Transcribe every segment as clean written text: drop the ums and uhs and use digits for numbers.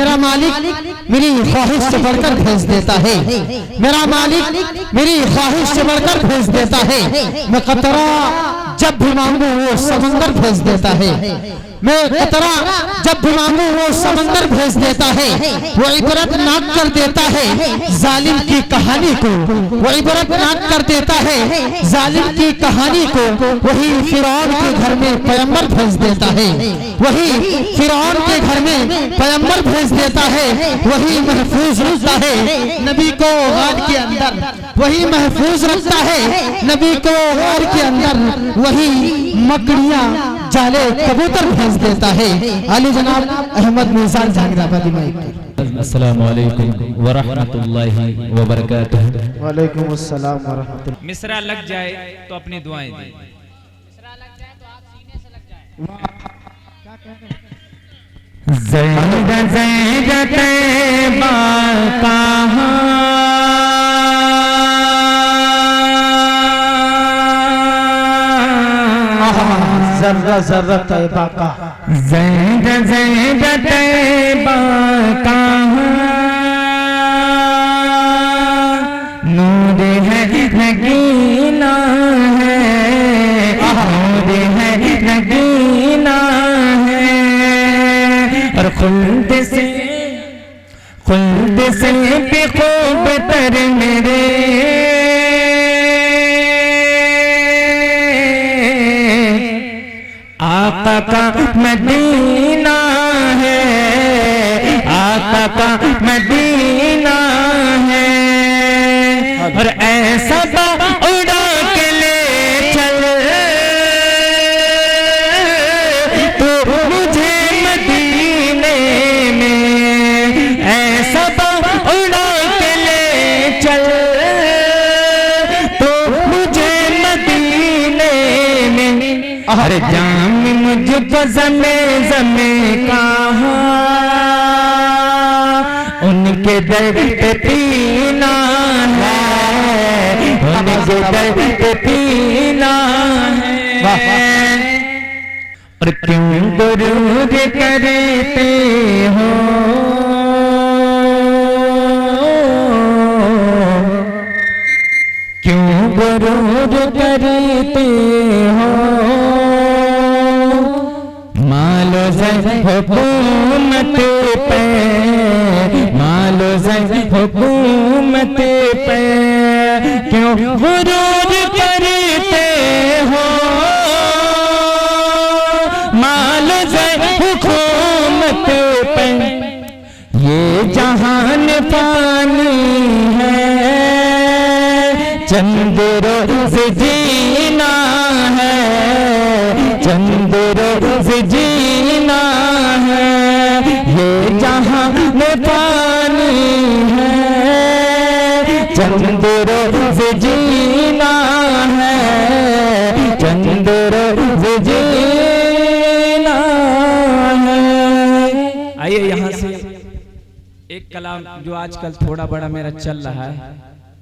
मेरा मालिक मेरी ख्वाहिश से बढ़कर भेज देता है, मेरा मालिक मेरी ख्वाहिश से बढ़कर भेज देता है। मैं कतरा जब भी मांगू वो समंदर भेज देता है, मैं कतरा जब भी मांगू वो समंदर भेज देता है। वो इबरतनाक कर देता है जालिम की कहानी को, वो इबरतनाक कर देता है जालिम की कहानी को। वही फिरौन के घर में पैगंबर भेज देता है, वही फिरौन के घर में पैगंबर भेज देता है। वही महफूज रखता है नबी को गार के अंदर, वही महफूज रखता है नबी को गार के अंदर। वही मकड़ियां जाले कबूतर भेज देता है। अली जनाब अहमद मिर्ज़ा झांगराबादी भाई। अस्सलामु अलैकुम व रहमतुल्लाहि व बरकातुहू। वालेकुम अस्सलाम व रहमतुल्लाह। मिसरा लग जाए तो अपनी दुआएं दें। मिसरा लग जाए तो आप सीने से लग जाए। ज़ैद ज़ैद तैबा कहाँ ज़र्रा ज़र्रा तैबा का, ज़ैद ज़ैद तैबा कहाँ नूर है नगीना है, नूर है नगीना है। और खुल्द से बेखूब तर मेरे आका का मदीना है, आका का मदीना है। और ऐसा उड़ा के ले चल तो मुझे मदीने में, ऐसा उड़ा के ले चल तो मुझे मदीने में। हर जाम मुझको ज़मे ज़मे कहाँ उनके दर पे पीना है, उनके दर पे पीना है। और क्यों दुरूद करते हो, क्यों दुरूद करते हो। मालो हुकूमत पे, मालो हुकूमत पे क्यों गुरूर करते हो। मालो हुकूमत पे ये जहान पानी है, चंद रोज़ जीना है, चंद रोज़ जीना है। ये जहां में पानी है, चंद रोज़ जीना है, चंद रोज़ जीना है। आइए यहाँ से एक कलाम जो आजकल थोड़ा बड़ा मेरा चल रहा है,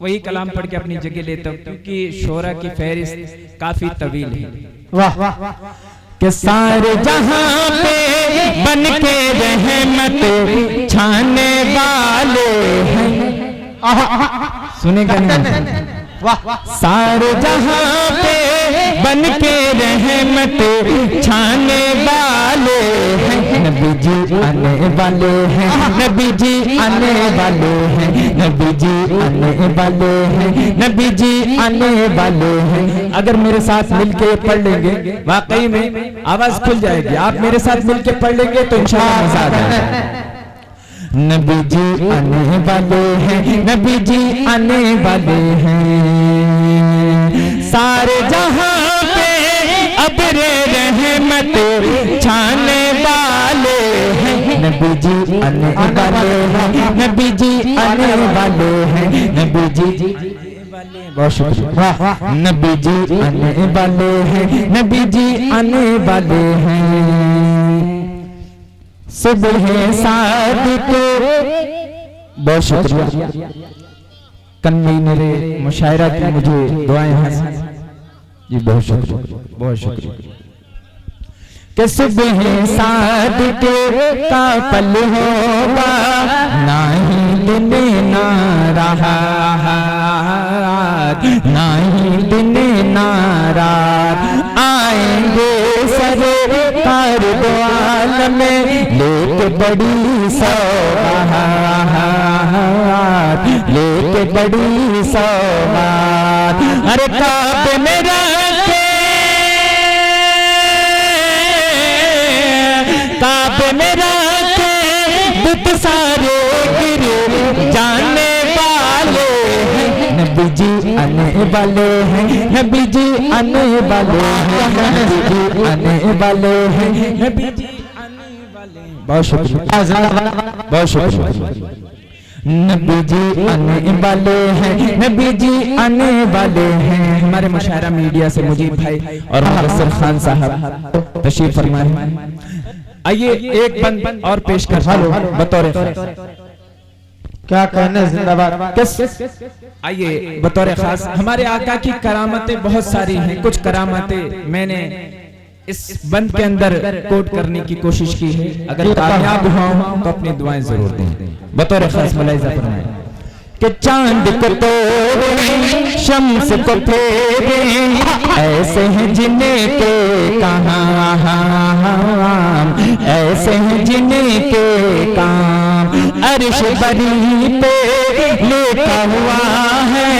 वही कलाम पढ़ के अपनी जगह लेता हूँ, क्योंकि शोरा की फहरिस्त काफी तवील है। वाह कि सारे जहां पे बन के रहमत छाने वाले हैं। सुनेगा नहीं? वाह सारे जहां पे बन के रहमत छाने वाले हैं। नबी जी आने वाले हैं, नबी जी आने वाले हैं, नबी जी आने वाले हैं, नबी जी आने वाले हैं। अगर मेरे साथ मिलके पढ़ लेंगे वाकई में आवाज खुल जाएगी। आप मेरे साथ मिलके पढ़ लेंगे तो इंशाअल्लाह मजा आ जाएगा। नबी जी आने वाले हैं, नबी जी आने वाले हैं। सारे जहां पे अबरे रहमत छाने वाले हैं। नबी जी आने वाले हैं, नबी जी आने वाले हैं, नबी जी बहुत शुक्रिया। नबी जी आने वाले हैं, नबी जी आने वाले हैं। सुबह सादिक बहुत शुक्रिया। कन्वीनर मुशायरा की मुझे दुआएं हैं जी, बहुत शुक्रिया, बहुत शुक्रिया। कि सुबह सादिक का पल होगा, ना ही दिन ना रात, ना ही दिन ना रात। आएंगे सरकार दो आलम में लेके बड़ी सौगात, लेके बड़ी सौगात। अरे काबे में रखे, काबे में रखे बुत सारे गिर जाने वाले हैं। नबी जी आने वाले हैं, नबी जी आने वाले हैं, नबी जी आने वाले हैं, नबी जी आने वाले हैं। बहुत शुक्रिया, बहुत शुक्रिया। नबी जी आने वाले हैं, नबी जी आने वाले हैं। हमारे मुशायरा मीडिया से मुजीब भाई और मुबस्सिर खान साहब तशरीफ फरमाए। आइए एक बंद और पेश कर बतौर क्या कहने जिंदाबाद। आइए बतौर खास हमारे आका की करामतें बहुत सारी हैं। कुछ करामतें मैंने इस बंद के अंदर कोट करने की कोशिश की है। अगर कामयाब हुआ तो अपनी दुआएं जरूर दें। बतौर खास मुलाहिजा फरमाएं कि चांद को तोड़े शम्स को फेरे, ऐसे हैं जिनके काम, ऐसे हैं जिनके काम। अर्श बरी पे लेटा हुआ है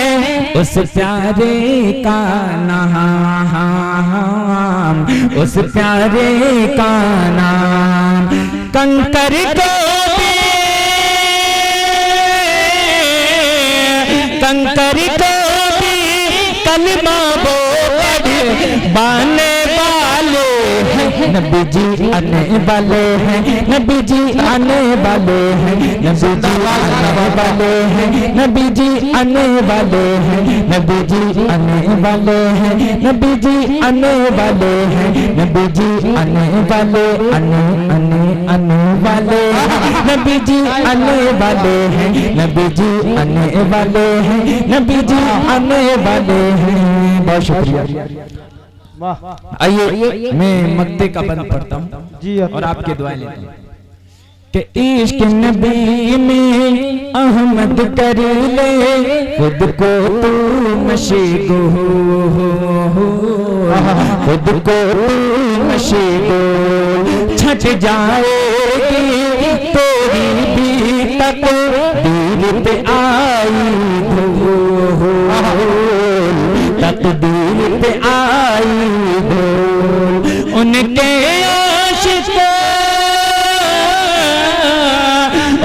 उस प्यारे का नाम, उस प्यारे का नाम। कंकर को कंकर को भी कलमा वो पढ़ बाने वाले हैं। नबी जी आने वाले हैं, नबी जी आने वाले हैं, नबी जी आने वाले हैं, नबी जी आने वाले हैं, नबी जी आने वाले हैं, नबी जी आने वाले हैं, नबी जी आने वाले, आने आने आने वाले हैं, नबी जी आने वाले हैं, नबी जी आने वाले हैं, नबी जी आने वाले हैं। बहुत शुक्रिया। आइए मैं मक्ते का बंद पढ़ता हूँ और आपके दुआएं लेता हूँ कि इश्क नबी में अहमद कर ले खुद को तू मशीगो, खुद को तू मशीगो। छट जाएगी तेरी भी तक दीर पे आई धूल, तकदीर पे आई धूल। उनके आशिक,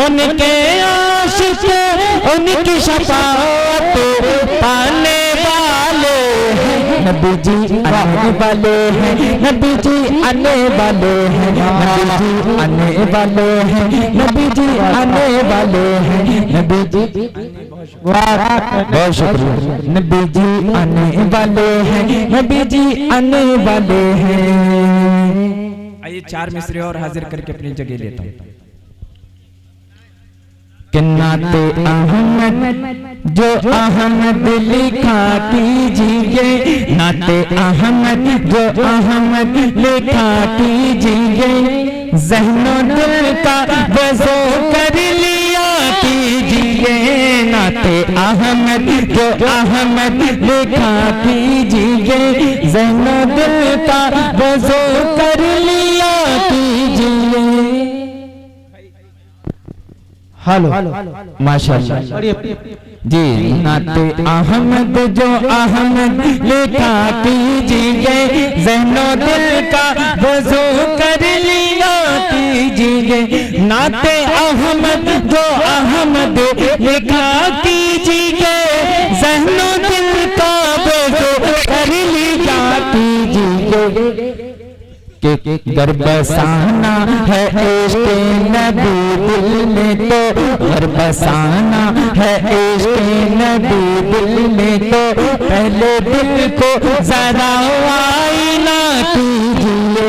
उनके आशिक उनकी शफाअत पाने वाले हैं। नबी जी आने वाले हैं, नबी जी आने वाले हैं, नबी जी आने वाले हैं, नबी जी आने वाले हैं, नबी जी। बहुत शुक्रिया। नबी जी आने वाले हैं, नबी जी आने वाले हैं। आइए 4 मिसरे और हाजिर करके अपनी जगह लेता हूँ। कि नाते अहमद जो अहमद लिखा कीजिए, नाते अहमद जो अहमद लिखा कीजिए। ज़हनो दिल का वज़ो कर लिया कीजिए, नाते अहमद जो अहमद लिखा कीजिए। ज़हनो दिल का वज़ो कर लिया कीजिए। हेलो माशाअल्लाह जी। नाते अहमद जो अहमद लिखा कीजिए, ज़हनो दिल का वज़ू कर लिया कीजिए। नाते अहमद जो अहमद लिखा कीजिए, ज़हनो दिल का वज़ू कर लिया कीजिए। कि गरबसाना है इश्क़ नबी दिल में तो, गरबसाना है इश्क़ नबी दिल में तो। पहले दिल को ज़रा आईना कीजिए,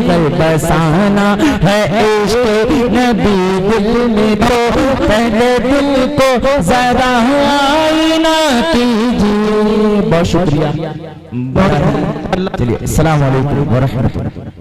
गरबसाना है इश्क़ नबी दिल में तो। पहले दिल को ज़रा आईना कीजिए। बहुत शुक्रिया। चलिए अस्सलाम वालेकुम व रहमतुल्लाह।